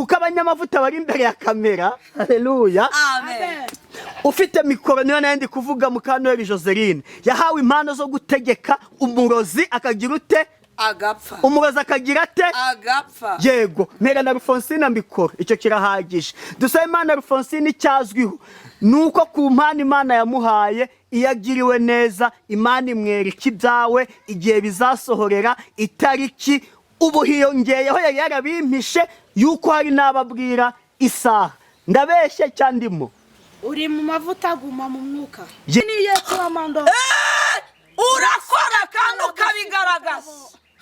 kuko abanyamavuta bari imbere ya kamera. Haleluya. Amen. Ufite mikoro niyo nandi kuvuga Mukantweri Joseline yahawe impano zo gutegeka umurozi akagira ute agapfa. Umurozi akagira ate agapfa. Yego mpera na Alphonsine mikoro icyo kirahagije. Dusaba Imana Alphonsine cyazwiho nuko ku mpano Imana yamuhaye iyagiriwe neza Imana imwereka ibyawe igihe bizasohorera itariki. Ubu hiyongeyeho yari yarabimpishe yuko hari n'ababwira isaha. Ndabeshye cyandimo uri mu mavuta guma mu mwuka. Niye turamando. Urakora kandi ukabigaragaza.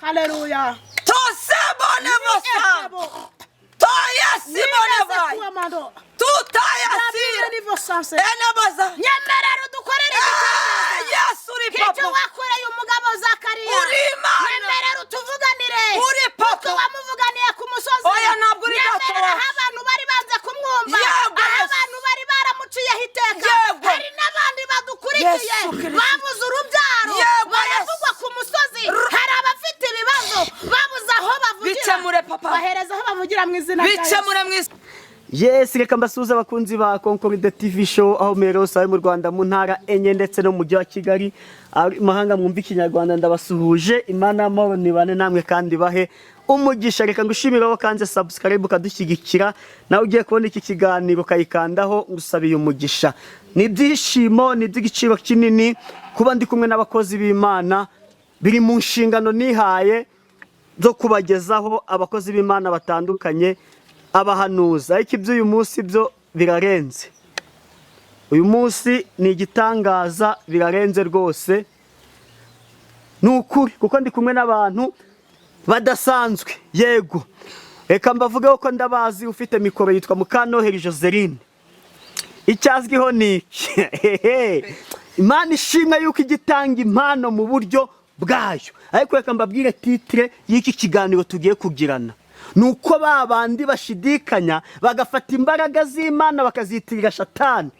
Haleluya. Tosebone bosa. Toya simone vai. Tutaya si. Enabaza. Nyemerera dukorere igitangaza. Yesu uri papa. Icyo wakoreye umugabo Zakariya. Uri Imana. Nyemerera tuvuganire. Uri papa. Wamuvuganiye ku musozi. Oya ntabwo uri gato. Nyemerera abantu bari banze kumwumva. Abantu bari baramuciyeho iteka. Hari n'abandi badukurikiye. Babuze urubyaro. Baravugwa ku musozi. Hari abafite ibibazo. Babuze aho bavugira. Bicemure papa. Bahereza aho bavugira mu izina rya Yesu. Bicemure mu izina. Yes, reka mbasuhuze abakunzi ba Concord TV show aho merose ari mu Rwanda mu ntara enye ndetse no mu mujyi wa Kigali. Mahanga mwumva Ikinyarwanda ndabasuhuje. Imana amahoro nibane namwe kandi bahe umugisha. Reka ngushimiraho kanze subscribe ukadushyigikira. Nawe ugiye kubona iki kiganiro kayikandaho ngusabiye umugisha. Ni byishimo ni by'igiciro kinini kuba ndi kumwe n'abakozi b'Imana. Biri mu nshingano nihaye zo kubagezaho abakozi b'Imana batandukanye. Abahanuza ariko iby'uyu munsi byo birarenze. Uyu munsi ni igitangaza birarenze rwose. Nukuri kuko ndi kumwe n'abantu badasanzwe. Yego reka mbavuge ko ndabazi. Ufite mikoro yitwa Mukantweri Joseline. Icyazwiho ni iki? Imana ishimwe yuko igitanga impano mu buryo bwayo. Ariko reka mbabwire titre y'iki kiganiro tugiye kugirana. Nuko babandi bashidikanya bagafata imbaraga z'Imana bakazitirira Satani.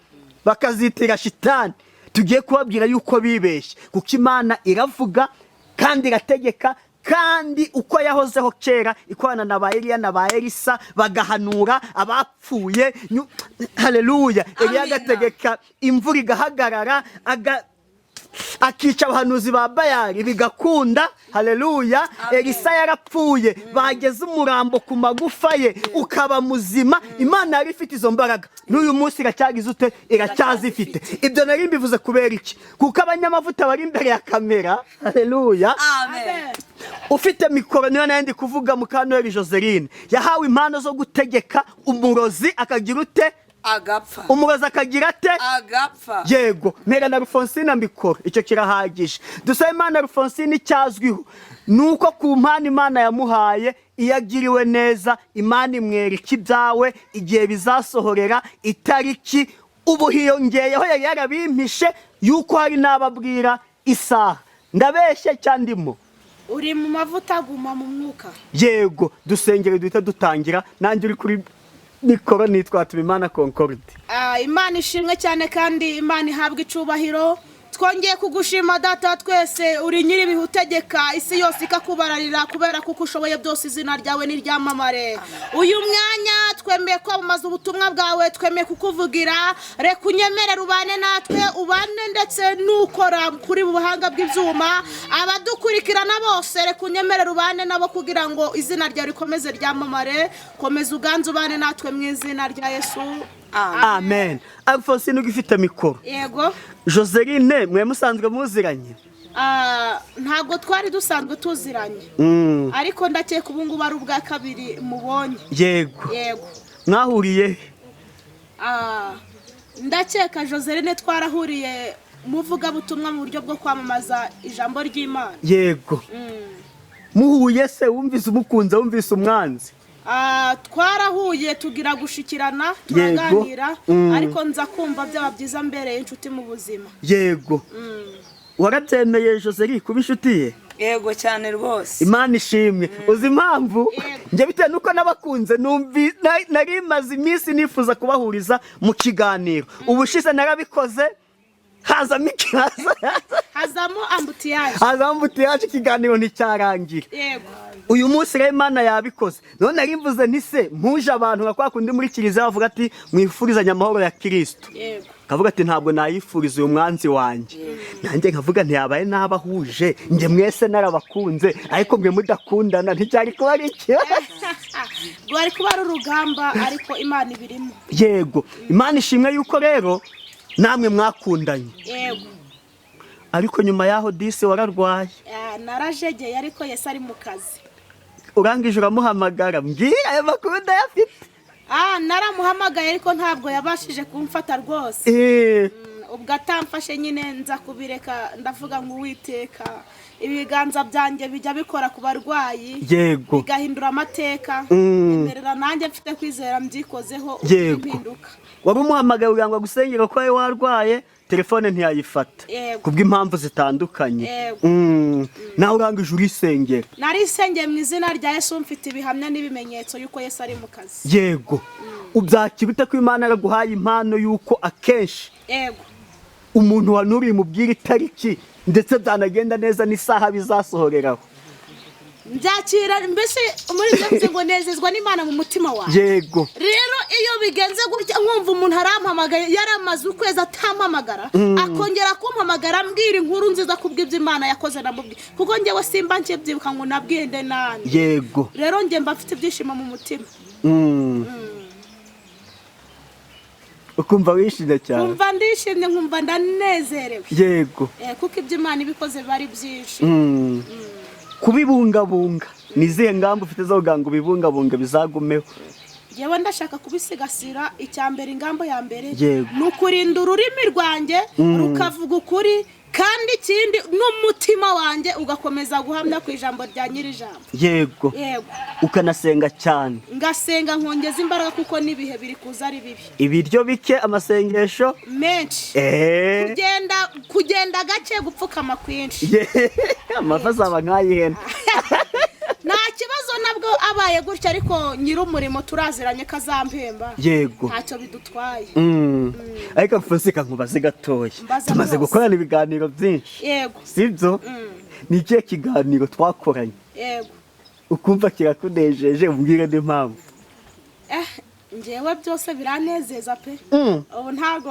Bakazitira shitani. Tugiye kubabwira yuko bibeshye kuko Imana iravuga kandi irategeka kandi uko yahozeho kera ikorana na ba Eliya na ba Elisa bagahanura abapfuye. Haleluya. Eliya agategeka imvura igahagarara akica abahanuzi ba Bayali bigakunda. Haleluya. Elisa yarapfuye bageze umurambo ku magufa ye ukaba muzima. Imana yari ifite izo mbaraga n'uyu munsi iracyagize ute iracyazifite. Ibyo nari mbivuze kubera iki? Kuko abanyamavuta bari imbere ya kamera. Haleluya. Amen. Ufite mikoro niyo nandi kuvuga Mukantweri Joseline yahawe impano zo gutegeka umurozi akagira ute agapfa. Umurozi akagira ate agapfa. Yego mpera na Alphonsine mikoro icyo kirahagije. Dusaba Imana Alphonsine cyazwiho nuko ku mpano Imana yamuhaye iyagiriwe neza Imana imwereka ibyawe igihe bizasohorera itariki. Ubu hiyongeyeho yari yarabimpishe yuko hari n'ababwira isaha. Ndabeshye cyandimo uri mu mavuta guma mu mwuka. Yego dusengere duhita dutangira. Nanjye uri kuri mikoro nitwa Imana Concord. Imana ishimwe cyane kandi Imana ihabwa icubahiro. Twongeye kugushima data twese uri nyiri bihutegeka isi yose ikakubararira kubera kuko ushoboye byose izina ryawe ni ryamamare. Uyu mwanya twemeye kwamamaza ubutumwa bwawe twemeye kukuvugira. Reka unyemerere ubane natwe ubane ndetse n'ukora kuri buhanga bw'ibyuma abadukurikirana bose. Reka unyemerere ubane nabo kugira ngo izina ryawe rikomeze ryamamare. Komeza uganze ubane natwe mu izina rya Yesu. Amen. Alphonsine ugifite mikoro. Yego. Joseline mwe musanzwe muziranye? Ntago twari dusanzwe tuziranye. Ariko ndakeka ubu ngubu ari ubwa kabiri mubonye. Yego. Yego. Mwahuriye? Ndakeka Joseline twarahuriye muvuga butumwa mu buryo bwo kwamamaza ijambo ry'Imana. Yego. Muhuye se wumvise umukunza wumvise umwanzi? Twarahuye tugira gushikirana turaganira ariko nza kumva byaba byiza mbere inshuti mu buzima. Yego. Warabyemeye Joseline kuba inshuti ye? Yego cyane rwose. Imana ishimwe. Uzi impamvu nje bitewe nuko nabakunze nari maze iminsi nifuza kubahuriza mu kiganiro. Ubushize narabikoze hazamo ikibazo. Hazamo ambutiyaje. Hazamo ambutiyaje ikiganiro nticyarangira. Yego. uyu munsi rero Imana yabikoze none nari mvuze nti se mpuje abantu nka kwa kundi muri kiliziya bavuga ati mwifurizanya amahoro ya Kristo kavuga ati ntabwo nayifuriza uyu mwanzi wanjye nanjye nkavuga ntiyabaye nabahuje nge mwese narabakunze ariko mwe mudakundana nticyari kuba ari iki rwari kuba ari urugamba ariko Imana ibirimo yego Imana ishimwe yuko rero namwe mwakundanye yego ariko nyuma yaho disi wararwaye narajegeye ariko Yesu ari mu kazi urangije uramuhamagara mbwira ayo makuru ndayafite naramuhamagaye ariko ntabwo yabashije kumfata rwose ubwo atamfashe nyine nza kubireka ndavuga ngo Uwiteka ibiganza byanjye bijya bikora ku barwayi yego bigahindura amateka emerera nanjye mfite kwizera mbyikozeho impinduka wari umuhamagaye kugira ngo agusengere ko wawe warwaye telefone ntiyayifata kubw'impamvu zitandukanye nawe urangije urisengera narisengeye mu izina rya Yesu mfite ibihamya n'ibimenyetso yuko Yesu ari mu kazi yego ubyakira ute ko Imana yaraguhaye impano yuko akenshi yego umuntu wanuriye mubwira itariki ndetse byanagenda neza n'isaha bizasohoreraho byakira mbese muri byo ngo nezezwa n'Imana mu mutima wawe yego rero iyo bigenze gutya nkumva umuntu arampamagaye yaramaze ukwezi atampamagara akongera kumpamagara mbwira inkuru nziza kubw'ibyo Imana yakoze namubwiye kuko njyewe simba nkibyibuka ngo nabwende nani yego rero njye mba mfite ibyishimo mu mutima ukumva wishimye cyane kumva ndishimye nkumva ndanezerewe yego kuko ibyo Imana ibikoze bari byinshi kubibungabunga nizihe ngamba ufite zo kugira ngo ubibungabunge bizagumeho yewe ndashaka kubisigasira icyambere ingamba ya mbere Yego. ni ukurinda ururimi rwanjye rukavuga ukuri kandi ikindi n'umutima wanjye ugakomeza guhamya ku ijambo rya nyir'ijambo yego ukanasenga cyane ngasenga nkongeza imbaraga kuko n'ibihe biri kuza ari bibi ibiryo bike amasengesho menshi kugenda gake gupfukama kwinshi amafi azaba nk'ay'ihene nta kibazo nabwo abaye gutya ariko nyir'umurimo turaziranye kazampemba yego ntacyo bidutwaye ariko mfusika nkubaze gatoya tumaze gukorana ibiganiro byinshi yego sibyo ni ikihe kiganiro twakoranye yego ukumva kirakunejeje umbwire n'impamvu njyewe byose biranezeza pe ubu ntago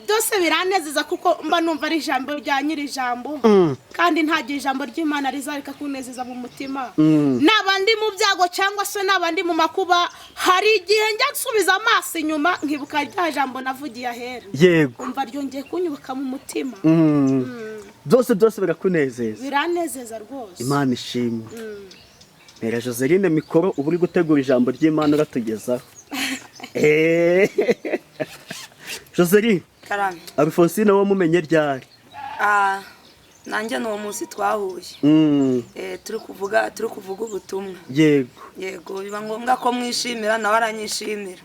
byose biranezeza kuko mba numva ari ijambo rya nyir'ijambo kandi ntagira ijambo ry'Imana rizareka kunezeza mu mutima naba ndi mu byago cyangwa se naba ndi mu makuba hari igihe njya nsubiza amaso inyuma nkibuka rya jambo navugiye ahera yego umva ryongeye kunyubuka mu mutima byose birakunezeza biranezeza rwose Imana ishimwe Mera Joseline mikoro ubu uri gutegura ijambo ry'Imana uratugezaho Joseline karame Alphonsine wo mumenye ryari nanjye n'uwo munsi twahuye turi kuvuga ubutumwa yego biba ngombwa ko mwishimira nawe aranyishimira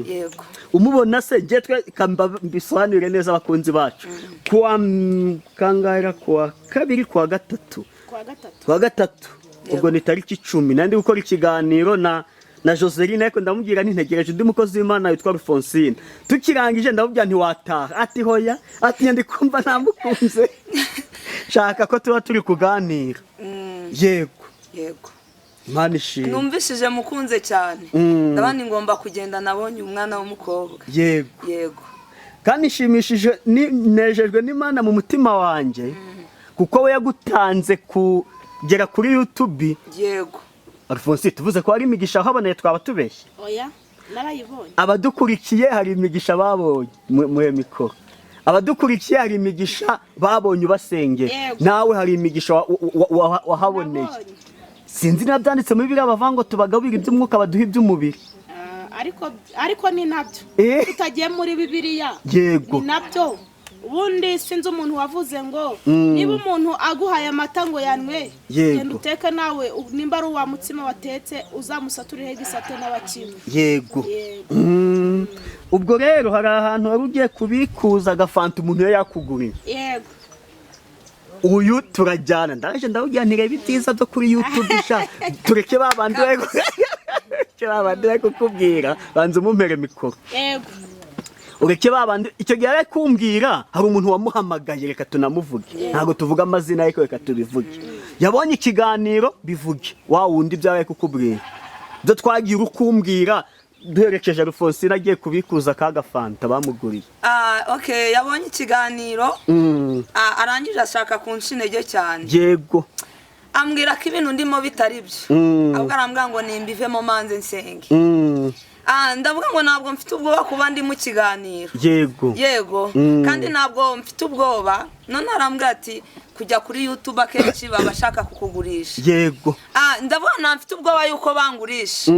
yego umubona se ngiye twe mbisobanurire neza abakunzi bacu kuwa kangaira kuwa kabiri kuwa gatatu ubwo ni tariki 10 nandi gukora ikiganiro na Joseline ariko ndamubwira ntegereje undi mukozi w'Imana witwa Alphonsine tukirangije ndamubwira ntiwataha ati hoya ati ndi kumva namukunze shaka ko tuba turi kuganira yego Imana ishimwe numvishije mukunze cyane ndabandi ngomba kugenda nabonye umwana w'umukobwa yego kandi nshimishije nejejwe n'Imana mu mutima wanjye kuko we yagutanze kugera kuri YouTube yego Alphonsine tuvuze ko hari imigisha haboneye twaba tubeshye oya narayibonye abadukurikiye hari imigisha babonye mu mikoro abadukurikiye hari imigisha babonye ubasengera nawe hari imigisha wahaboneye sinzi nabyanditse muri biriya bavango tubagabira iby'umwuka baduha iby'umubiri ariko ni nabyo tutagiye muri Bibiliya yego ni nabyo ubundi sinzi umuntu wavuze ngo niba umuntu aguhaye amata ngo yanwe genda uteke nawe nimba ari uwa mutsima watetse uzamusaturireho igisate n'abakimwe yego ubwo rero hari ahantu wari ugiye kubikuza agafanta umuntu yo yakuguriye yego uyu turajyana ndaje ndawugira ntireba ibyiza byo kuri YouTube sha tureke babandi bari kukubwira banze umumpere mikoro yego ureke babandi icyo gihe ari kumbwira hari umuntu wamuhamagaye reka tunamuvuge ntago tuvuga amazina ariko reka tubivuge yabonye ikiganiro bivuge wa wundi byabaye kukubwira byo twagiye ukumbwira duherekeje Alphonsine agiye kubikuza kaga fanta bamuguriye okay yabonye ikiganiro arangije ashaka kunshinege cyane yego ambwira ko ibintu ndimo bitari byo ahubwo arambwira ngo nimbivemo manze nsenge ndavuga ngo ntabwo mfite ubwoba kuba ndi mu kiganiro yego kandi ntabwo mfite ubwoba none arambwira ati kujya kuri YouTube akenshi babashaka kukugurisha yego ndavuga nta mfite ubwoba yuko bangurisha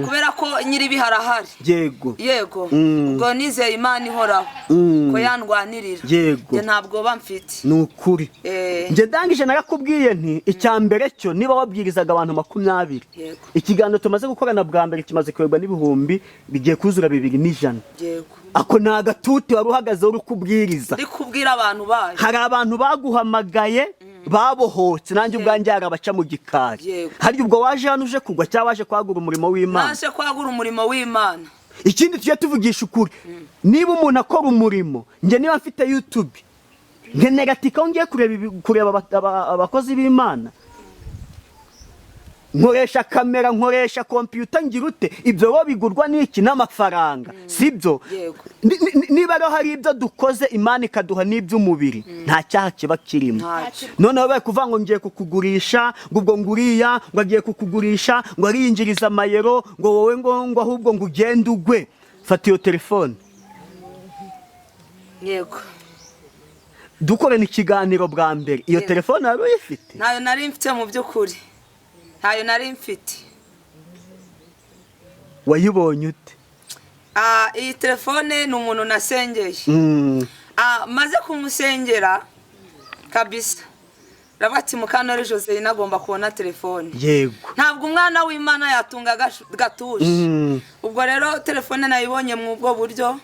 kubera ko nyiri biharahari yego ubwo nizeye Imana ihoraho ko yandwanirira yego ntabwo bamfite nukuri nje ndangije narakubwiye nti icyambere cyo niba wabwirizaga abantu 20 ikiganiro tumaze gukorana bwa mbere kimaze kwerwa n'ibihumbi bigiye kuzura 200 yego ako nagatuti wari uhagaze uri kubwiriza ndi kubwira abantu baje hari abantu baguhamagaye babohotse nanjye ubwanjye arabaca mu gikari hari ubwo waje hano uje kugwa cyangwa waje kwagura umurimo w'Imana naje kwagura umurimo w'Imana ikindi tujye tuvugisha ukuri niba umuntu akora umurimo nge niba mfite YouTube nkenera tika ngiye kureba abakozi b'Imana nkoresha kamera nkoresha computer ngirute ibyo bo bigurwa n'iki n'amafaranga sibyo niba ro hari ibyo dukoze Imana ikaduha n'iby'umubiri nta cyaha kiba kirimo none babaye kuvango ngiye kukugurisha ngubwo nguriya ngo agiye kukugurisha ngo ariyinjiriza amayero ngo wowe ngo ahubwo ngo ugende ugwe fata iyo telefone yego dukorana ikiganiro bwa mbere iyo telefone yari uyifite nayo nari mfite mu by'ukuri ntayo nari mfite wayibonye ute iyi telefone ni umuntu nasengeye maze kumusengera kabisa rabati Mukanore Jose inagomba kubona telefone yego ntabwo umwana w'Imana yatunga gatuje ubwo rero telefone nayibonye mu bwo buryo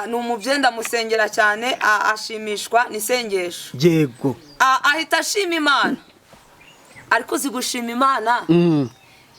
ni umubyenda musengera cyane ashimishwa nisengesho yego ahita ashima Imana ariko zigushima Imana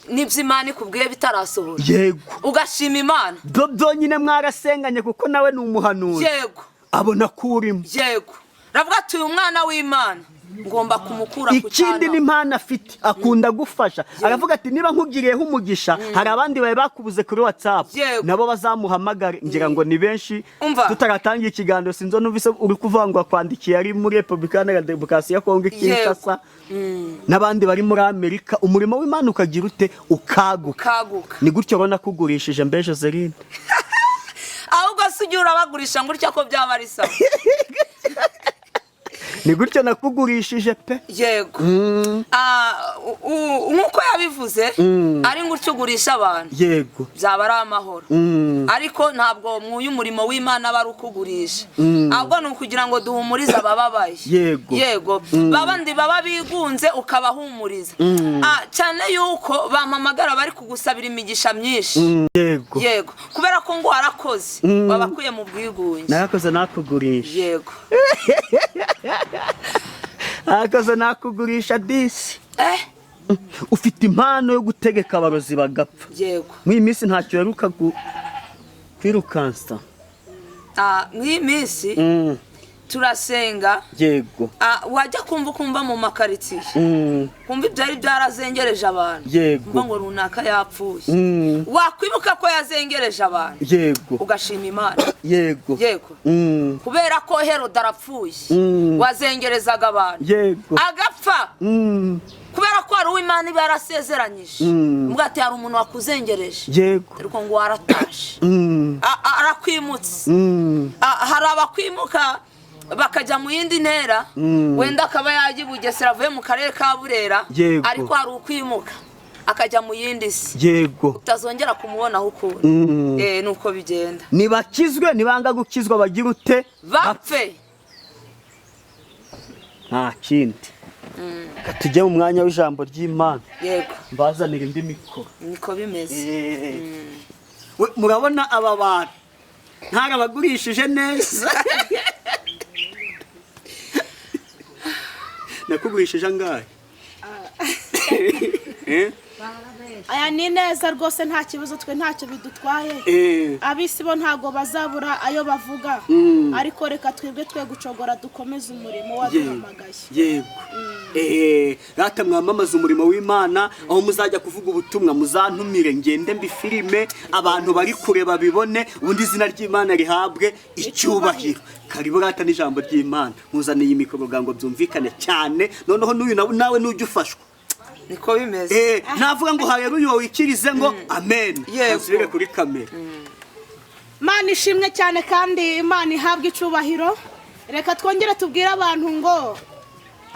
nibyo Imana ikubwiye bitarasohora yego ugashima Imana byonyine mwarasenganye kuko nawe ni umuhanuzi yego abona kurimo yego ravuga ati uyu mwana w'Imana ngomba kumukura ku cyana ikindi n'Imana afite akunda gufasha aravuga ati niba nkugiriyeho umugisha hari abandi baye bakubuze kuri WhatsApp nabo bazamuhamagara ngira ngo ni benshi tutaratangiye ikiganiro sinzo numvise uri kuvangwa kwandikiye ari muri Republika ya Demokarasi ya Kongo Kinshasa n'abandi bari muri Amerika umurimo w'Imana ukagira ute ukaguka ni gutyo rona kugurishije mbe Joseline ahubwo sujura bagurisha nguricyo ko byaba ari sawa ni gutyo nakugurishije pe yego nkuko yabivuze ari ngutyo ugurisha abantu yego byaba ari amahoro ariko ntabwo mwuyu murimo w'Imana bari ukugurisha ahubwo ni ukugira ngo duhumurize abababaye yego babandi baba bigunze ukabahumuriza cyane yuko bampamagara bari kugusabira imigisha myinshi yego kubera ko ngo warakoze babakuye mu bwigunge narakoze nakugurisha yego akaza nakugurisha disi ufite impano yo gutegeka abarozi bagapfa yego muri minsi ntacyo yaruka kwirukansa muri minsi turasenga yego wajya kumva mu makaritsiye kumva ibyari byarazengereje abantu yego ngo runaka yapfuye wakwibuka ko yazengereje abantu yego ugashima Imana yego kubera ko Herode arapfuye wazengerezaga abantu yego agapfa kubera ko ari uw'Imana iba yarasezeranyije mbwa ati hari umuntu wakuzengereje yego ariko ngo waratashe arakwimutse hari abakwimuka bakajya mu yindi ntera wenda akaba yagiye Bugesera avuye mu karere ka Burera ariko hari ukwimuka akajya mu yindi si yego utazongera kumubonaho ukundi nuko bigenda nibakizwe nibanga gukizwa bagira ute bapfe nta kindi tujye mu mwanya w'ijambo ry'Imana yego mbazanira indi mikoro niko bimeze murabona aba bantu ntarabagurishije neza nakugurishije angahe aya ni neza rwose nta kibazo twe ntacyo bidutwaye abisi bo ntago bazabura ayo bavuga ariko reka twebwe twe gucogora dukomeze umurimo waduhamagaye yego rata mwamamaza umurimo w'Imana aho muzajya kuvuga ubutumwa muzantumire ngende mbi filime abantu bari kureba bibone ubundi izina ry'Imana rihabwe icyubahiro karibu rata n'ijambo ry'Imana muzaniye imikoro ngo byumvikane cyane noneho n'uyu nawe n'ujye ufashwa niko bimeze navuga ngo haleluya wikirize ngo amen yego kuri kamera Imana ishimwe cyane kandi Imana ihabwe icubahiro reka twongere tubwire abantu ngo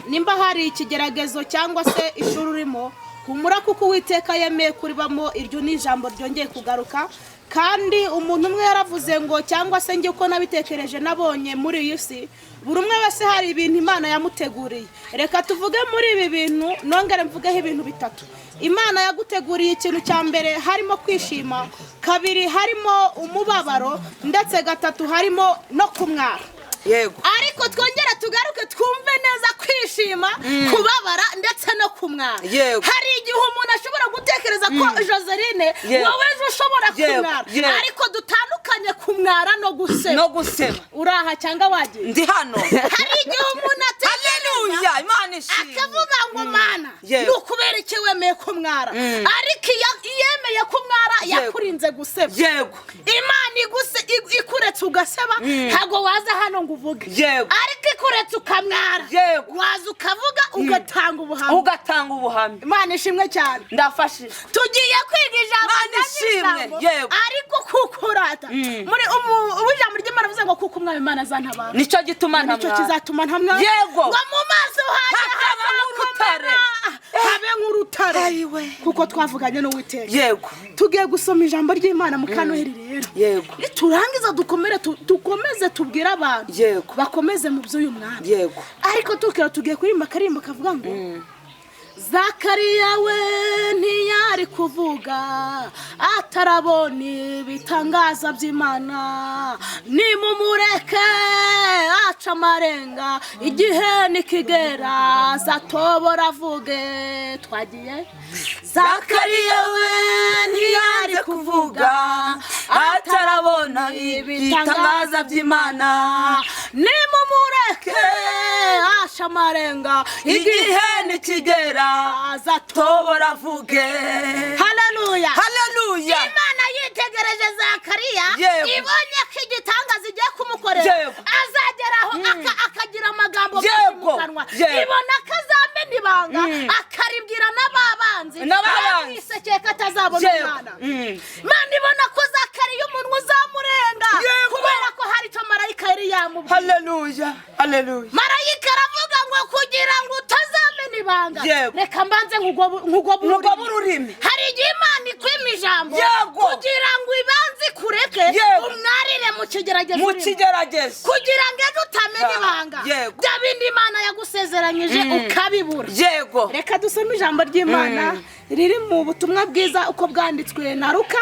nimba hari ikigeragezo cyangwa se ishuri urimo humura kuko Uwiteka yemeye kuribamo iryo ni ijambo ryongeye kugaruka kandi umuntu umwe yaravuze ngo cyangwa se nge uko nabitekereje nabonye muri iyi si buri umwe wese hari ibintu Imana yamuteguriye reka tuvuge muri ibi bintu nongere mvugeho ibintu bitatu Imana yaguteguriye ikintu cya mbere harimo kwishima kabiri harimo umubabaro ndetse gatatu harimo no kumwara yego ariko twongera tugaruke twumve neza kwishima kubabara ndetse no kumwara hari igihe umuntu ashobora gutekereza ko Joseline wowe ushobora kumwara ariko dutandukanye kumwara no guseba uraha cyangwa wagiye ndi hano hari igihe umuntu haleluya Imana ishimwe akavuga ngo Mana nukubera iki wemeye kumwara ariko yemeye kumwara yakurinze guseba yego Imana ikuretse ugaseba ntago waza hano ngo uvuge ariko ikuretse ukamwara waza ukavuga ugatanga ubuhamya Imana ishimwe cyane ndafashije tugiye kwiga ijambo ariko kukurata muri ijambo ry'Imana bivuze ngo kuko umwami Imana azantabara nicyo gituma nicyo kizatuma ntamwara yego ngo mu maso habe nk'urutare kuko twavuganye n'Uwiteka yego tugiye gusoma ijambo ry'Imana mu Kanoheri rero yego turangiza dukomeze tubwire abantu bakomeze mu by'uyu mwami yego ariko tugiye kurimba akarimbo kavuga ngo Zakariya we ntiyari kuvuga atarabona ibitangaza by'Imana nimumureke aca amarenga igihe nikigera azatobora avuge twagiye Zakariya we ntiyari kuvuga atarabona ibitangaza by'Imana nimumureke aca amarenga igihe nikigera azatobora avuge haleluya haleluya Imana yitegereje Zakariya ibonye ko igitangaza igiye kumukorera azageraho akagira amagambo mu kanwa ibona ko azamena ibanga akaribwira n'ababanzi n'ababanzi atazabona Imana ibona ko Zakariya umunwa uzamurenga kubera ko hari icyo marayika yari yamubwiye haleluya haleluya marayika aravuga ngo kugira ngo utazamena ibanga reka mbanze nk'ubwo bururimi hari igihe Imana ikwima ijambo kugira ngo ibanze kureke umwarire mu kigeragezo kugira ngo ejo utamena ibanga bya bindi Imana yagusezeranyije ukabibura reka dusome ijambo ry'Imana riri mu butumwa bwiza uko bwanditswe na Luka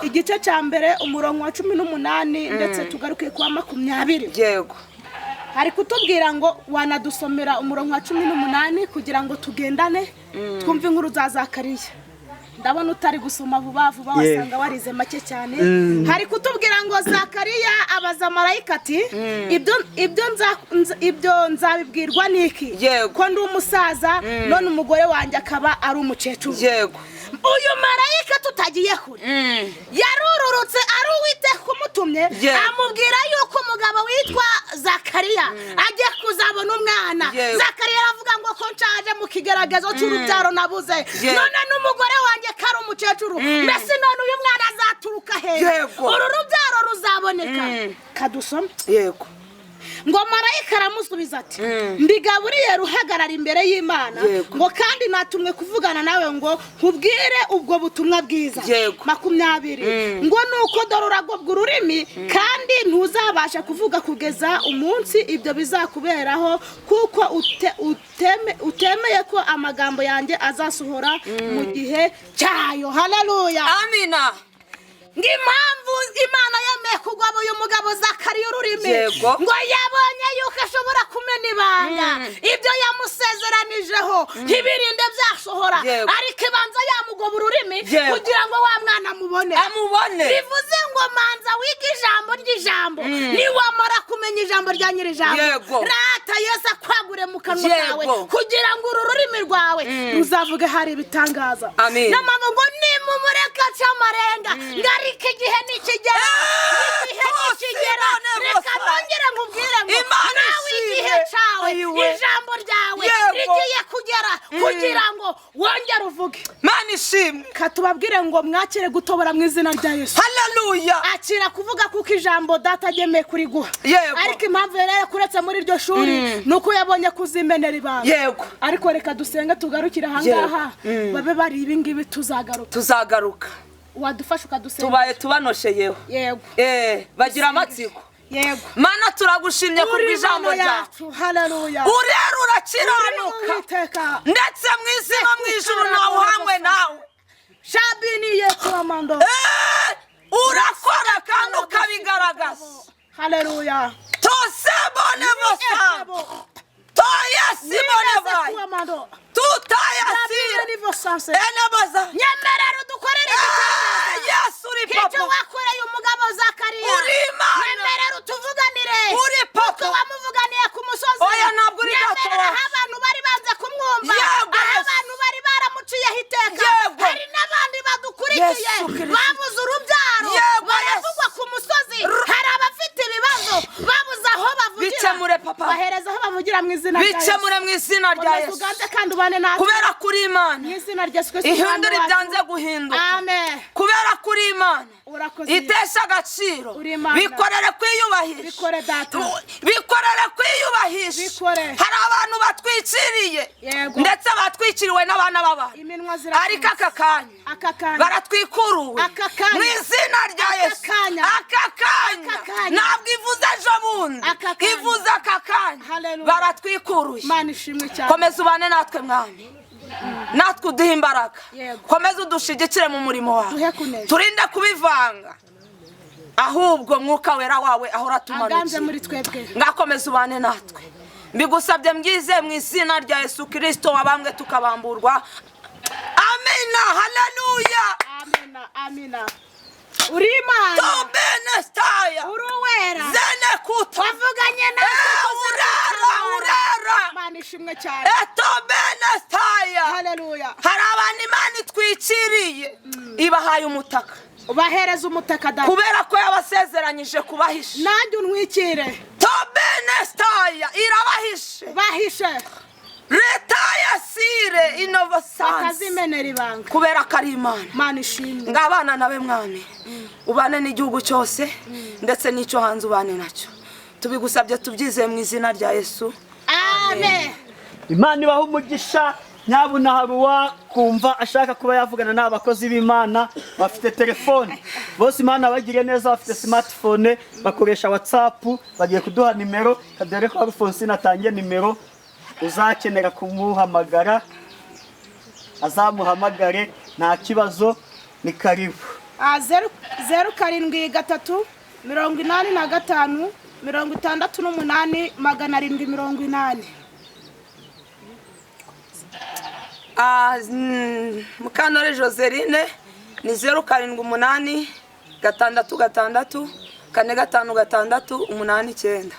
igice cya mbere umurongo wa 18 ndetse tugaruke kwa 20 hari kutubwira ngo wanadusomera umurongo wa 18 kugira ngo tugendane twumve inkuru za Zakariya ndabona utari gusoma vuba wasanga warize make cyane hari kutubwira ngo Zakariya abaza marayika ati ibyo nzabibwirwa niki ko ndi umusaza none umugore wanjye akaba ari umukecuru uyu marayika tutagiye kure yarururutse ari Uwiteka kumutumye amubwira yuko umugabo witwa Zakariya agiye kuzabona umwana Zakariya aravuga ngo ko nshaje mu kigeragezo cy'urubyaro nabuze none n'umugore wanjye kari umukecuru mbese none uyu mwana azaturuka he uru rubyaro ruzaboneka kadusome yego ngo marayika aramusubiza ati mbigaburiye ruhagarara imbere y'Imana ngo kandi natumwe kuvugana nawe ngo nkubwire ubwo butumwa bwiza 20 ngo nuko dororagobwa ururimi kandi ntuzabasha kuvuga kugeza umunsi ibyo bizakuberaho kuko utemeye ko amagambo yanjye azasohora mu gihe cyayo haleluya amina ng'impamvu Imana yemeye kugaba uyu mugabo Zakariya ururimi ngo yabonye yuko ashobora kumena ibanga ibyo yamusezeranijeho ntibirinde byasohora ariko ibanza ishuri kugira ngo wa mwana amubone. Bivuze ngo manza wiga ijambo ry'ijambo niwamara kumenya ijambo rya nyiri ijambo rata Yesu akwagure mu kanwa kawe kugira ngo uru rurimi rwawe ruzavuge hari ibitangaza. N'amamo ngo nimumureka cy'amarenga ngarika igihe nikigera reka nongere nkubwire ngo nawe igihe cyawe ijambo ryawe rigiye kugera kugira ngo wongere uvuge. Mana ishimwe. Katubabwire ngo mwakire gutobora mu izina rya Yesu. Haleluya. Akira kuvuga kuko ijambo data agemeye kuri guha. Ariko impamvu rero kuretse muri iryo shuri nuko yabonye kuzimenera ibanga. Ariko reka dusenge tugarukira hangaha babe bari ibingibi tuzagaruka. Wadufasha ukadusenga. Tubaye tubanosheyeho. Bagira amatsiko. Mana turagushimye kubw'ijambo ryacu. Haleluya. Urera urakiranuka ndetse mw'izima mw'ijuru nawe uhamwe nawe. Shabini yetu amando. Urakora kandi ukabigaragaza. Haleluya. Tosebone vosa. Toyasimone vai. Tutayasire. Enebaza. Nyemerera dukorere igitangaza. Yesu uri papa. Icyo wakoreye umugabo Zakariya. Uri Imana. Nyemerera utuvuganire. Uri papa. Kuko wamuvuganiye ku musozi. Oya ntabwo uri gato. Nyemerera abantu bari banze kumwumva. Abantu bari baramuciyeho iteka. Hari n'abandi badukurikiye. Babuze urubyaro. Baravugwa ku musozi. Hari abafite ibibazo. Babuze aho bavugira. Bicemure papa. Bahereza aho bavugira mu izina rya Yesu. Bicemure mu izina rya Yesu. Uganze kandi ubane natwe. Kubera kuri Imana. Mu izina rya Yesu Kristo. Ihindura ibyanze guhinduka. Amen. Kubera kuri Imana. Urakoze. Itesha agaciro. Bikorere kwiyubahisha. Bikore data. Bikorere kwiyubahisha. Bikore. Hari abantu batwiciriye. Ndetse batwiciriwe n'abana b'abantu. Iminwa zirafunze. Ariko aka kanya. Baratwikuruwe. Mu izina rya Yesu. Aka kanya. Ntabwo ivuze ejo bundi. Ivuze aka kanya. Baratwikuruye. Mana ishimwe cyane. Komeza ubane natwe mwami. Natwe uduhe imbaraga. Komeza udushigikire mu murimo wawe. Turinde kubivanga. Ahubwo Mwuka Wera wawe ahora tumanukira. Ngakomeza ubane natwe. Mbigusabye mbyize mu izina rya Yesu Kristo wabambwe tukabamburwa. Amina. Haleluya. Amina. Uri Imana. Tobenestaya. Uri Wera. Zene kuta. Wavuganye natwe. Urera. Mana ishimwe cyane. Tobenestaya. Haleluya. Hari abantu Imana itwikiriye. Ibahaye umutaka. Ubahereza umutaka data. Kubera ko yabasezeranyije kubahisha. Nanjye unwikire. Tobenestaya irabahishe. Bahishe. Retaya sire inovasansi. Akazimenera ibanga. Kubera ko ari Imana. Mana ishimwe. Ngabana nawe mwami. Ubane n'igihugu cyose ndetse n'icyo hanze ubane nacyo. Tubigusabye tubyize mu izina rya Yesu. Amen. Imana ibaha umugisha. Nyabuna haruwa kumva ashaka kuba yavugana n'abakozi b'Imana bafite telefone. Bose Imana bagire neza bafite smartphone bakoresha WhatsApp bagiye kuduha nimero kadere ko Alphonse natangiye nimero uzakenera kumuhamagara azamuhamagare nta kibazo ni karibu. 0 7 85 68 780. Mukanore Joseline ni 078 6 6 4 5 6 8 9.